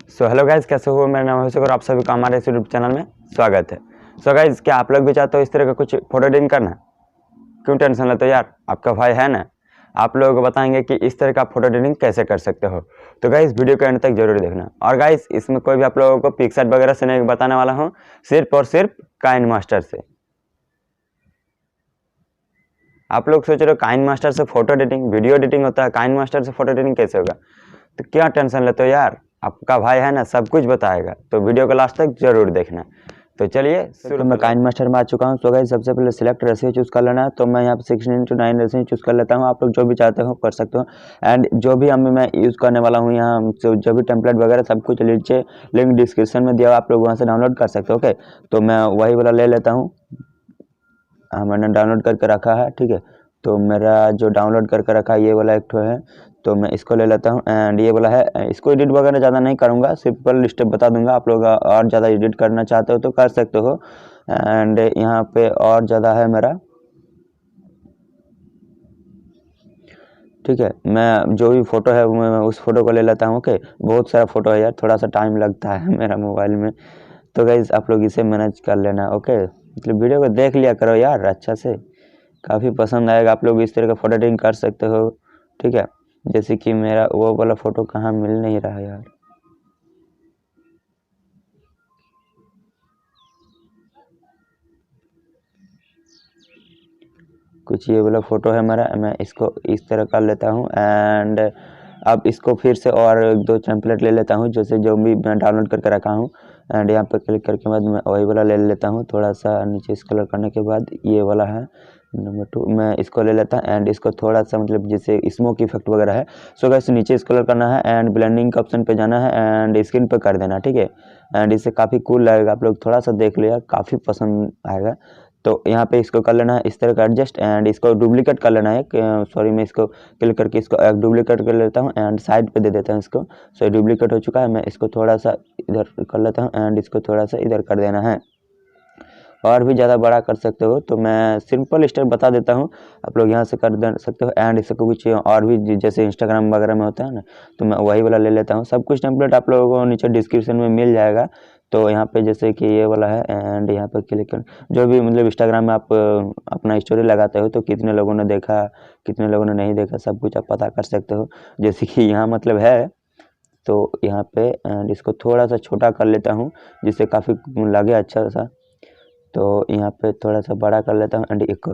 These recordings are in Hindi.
हेलो गाइज, कैसे हो? मेरा नाम अभिषेक और आप सभी का हमारे इस यूट्यूब चैनल में स्वागत है। गाइज, क्या आप लोग भी चाहते हो इस तरह का कुछ फोटो एडिटिंग करना? क्यों टेंशन लेते हो यार, आपका भाई है ना। आप लोगों को बताएंगे कि इस तरह का फोटो एडिटिंग कैसे कर सकते हो। तो गाइज वीडियो के एंड तक जरूर देखना। और गाइज इसमें कोई भी आप लोगों को पिक्चर वगैरह से नहीं बताने वाला हूँ, सिर्फ और सिर्फ काइनमास्टर से। आप लोग सोच रहे हो काइनमास्टर से फोटो एडिटिंग, वीडियो एडिटिंग होता है, काइनमास्टर से फोटो एडिटिंग कैसे होगा? तो क्या टेंशन लेते हो यार, आपका भाई है ना, सब कुछ बताएगा। तो वीडियो को लास्ट तक जरूर देखना। तो चलिए शुरू। मैं काइनमास्टर में आ चुका हूँ। तो गाइस सबसे पहले सिलेक्ट रेशियो चूज़ कर लेना है। तो मैं यहाँ पे 16:9 रेशियो चूज़ कर लेता हूँ। आप लोग जो भी चाहते हो कर सकते हो। एंड जो भी मैं यूज़ करने वाला हूँ यहाँ, जो भी टेम्पलेट वगैरह सब कुछ नीचे लिंक डिस्क्रिप्शन में दिया, आप लोग वहाँ से डाउनलोड कर सकते हो। ओके, तो मैं वही वाला ले लेता हूँ। मैंने डाउनलोड करके रखा है, ठीक है। तो मेरा जो डाउनलोड करके रखा है ये वाला एक ठो है, तो मैं इसको ले लेता हूँ। एंड ये वाला है, इसको एडिट वगैरह ज़्यादा नहीं करूँगा, सिंपल स्टेप बता दूंगा। आप लोग और ज़्यादा एडिट करना चाहते हो तो कर सकते हो। एंड यहाँ पे और ज़्यादा है मेरा, ठीक है। मैं जो भी फ़ोटो है मैं उस फोटो को ले लेता हूँ। ओके, बहुत सारा फ़ोटो है यार, थोड़ा सा टाइम लगता है मेरा मोबाइल में। तो गाइस आप लोग इसे मैनेज कर लेना। ओके, मतलब वीडियो को देख लिया करो यार अच्छा से, काफ़ी पसंद आएगा। आप लोग इस तरह का फोटो एडिटिंग कर सकते हो, ठीक है। जैसे कि मेरा वो वाला फ़ोटो कहाँ मिल नहीं रहा यार, कुछ ये वाला फ़ोटो है मेरा, मैं इसको इस तरह कर लेता हूँ। एंड अब इसको फिर से और एक दो टेम्पलेट ले लेता हूँ, जैसे जो भी मैं डाउनलोड करके रखा हूँ। एंड यहाँ पर क्लिक करके बाद मैं वही वाला ले लेता हूँ। थोड़ा सा नीचे स्क्रॉल करने के बाद ये वाला है नंबर 2, मैं इसको ले लेता हूँ। एंड इसको थोड़ा सा मतलब जैसे स्मोक इफेक्ट वगैरह है। सो गाइस नीचे स्क्रॉल करना है एंड ब्लेंडिंग का ऑप्शन पे जाना है एंड स्क्रीन पे कर देना, ठीक है। एंड इससे काफ़ी कूल लगेगा, आप लोग थोड़ा सा देख लिया, काफ़ी पसंद आएगा। तो यहाँ पे इसको कर लेना है इस तरह का एडजस्ट, एंड इसको डुप्लीकेट कर लेना है। सॉरी, मैं इसको क्लिक करके इसको डुप्लीकेट कर लेता हूँ एंड साइड पे दे देता हूँ इसको। सो डुप्लीकेट हो चुका है, मैं इसको थोड़ा सा इधर कर लेता हूँ एंड इसको थोड़ा सा इधर कर देना है। और भी ज़्यादा बड़ा कर सकते हो, तो मैं सिंपल स्टेप बता देता हूँ, आप लोग यहाँ से कर दे सकते हो। एंड इसको कुछ और भी जैसे इंस्टाग्राम वगैरह में होता है ना, तो मैं वही वाला ले लेता हूँ। सब कुछ टेम्पलेट आप लोगों को नीचे डिस्क्रिप्शन में मिल जाएगा। तो यहाँ पे जैसे कि ये वाला है एंड यहाँ पे क्लिक कर, जो भी मतलब इंस्टाग्राम में आप अपना स्टोरी लगाते हो तो कितने लोगों ने देखा, कितने लोगों ने नहीं देखा, सब कुछ आप पता कर सकते हो। जैसे कि यहाँ मतलब है, तो यहाँ पे एंड इसको थोड़ा सा छोटा कर लेता हूँ जिससे काफ़ी लगे अच्छा सा। तो यहाँ पे थोड़ा सा बड़ा कर लेता हूँ एंड एक,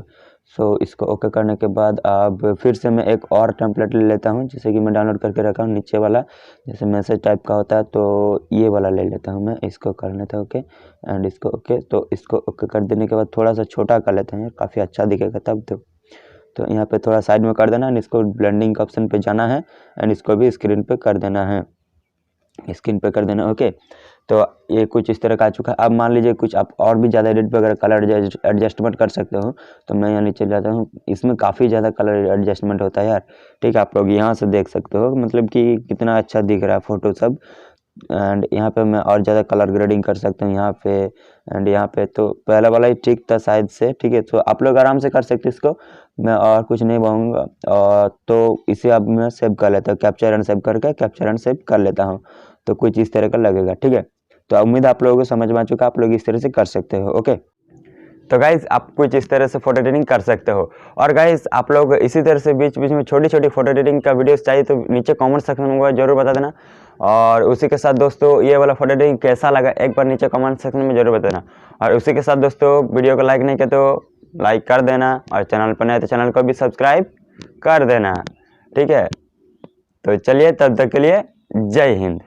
सो इसको ओके करने के बाद अब फिर से मैं एक और टेम्पलेट ले लेता हूँ, जैसे कि मैं डाउनलोड करके रखा हूँ नीचे वाला, जैसे मैसेज टाइप का होता है। तो ये वाला ले लेता हूँ मैं, इसको कर लेता हूँ ओके एंड इसको ओके। तो इसको ओके कर देने के बाद थोड़ा सा छोटा कर लेते हैं, काफ़ी अच्छा दिखेगा तब। तो यहाँ पे थोड़ा साइड में कर देना एंड इसको ब्लेंडिंग का ऑप्शन पे जाना है एंड इसको भी स्क्रीन पे कर देना है, स्क्रीन पे कर देना ओके। तो ये कुछ इस तरह का आ चुका है। अब मान लीजिए कुछ आप और भी ज़्यादा एडिट वगैरह कलर एडजस्टमेंट कर सकते हो, तो मैं यहाँ नीचे जाता हूँ। इसमें काफ़ी ज़्यादा कलर एडजस्टमेंट होता है यार, ठीक है। आप लोग यहाँ से देख सकते हो मतलब कि कितना अच्छा दिख रहा है फोटो सब। एंड यहाँ पे मैं और ज़्यादा कलर ग्रेडिंग कर सकता हूँ यहाँ पे एंड यहाँ पे। तो पहला वाला ही ठीक था शायद से, ठीक है। तो आप लोग आराम से कर सकते हैं इसको, मैं और कुछ नहीं बोलूँगा। और तो इसे अब मैं सेव कर लेता हूँ, कैप्चर एंड सेव करके कैप्चर एंड सेव कर लेता हूँ। तो कुछ इस तरह का लगेगा, ठीक है। तो उम्मीद आप लोगों को समझ में आ चुका, आप लोग इस तरह से कर सकते हो ओके। तो गाइज आप कुछ इस तरह से फोटो एडिटिंग कर सकते हो। और गाइज आप लोग इसी तरह से बीच बीच में छोटी छोटी फोटो एडिटिंग का वीडियोस चाहिए तो नीचे कमेंट सेक्शन में जरूर बता देना। और उसी के साथ दोस्तों ये वाला फोटो एडिटिंग कैसा लगा एक बार नीचे कमेंट सेक्शन में जरूर बता देना। और उसी के साथ दोस्तों वीडियो को लाइक नहीं किया तो लाइक कर देना, और चैनल पर नए तो चैनल को भी सब्सक्राइब कर देना, ठीक है। तो चलिए तब तक के लिए जय हिंद।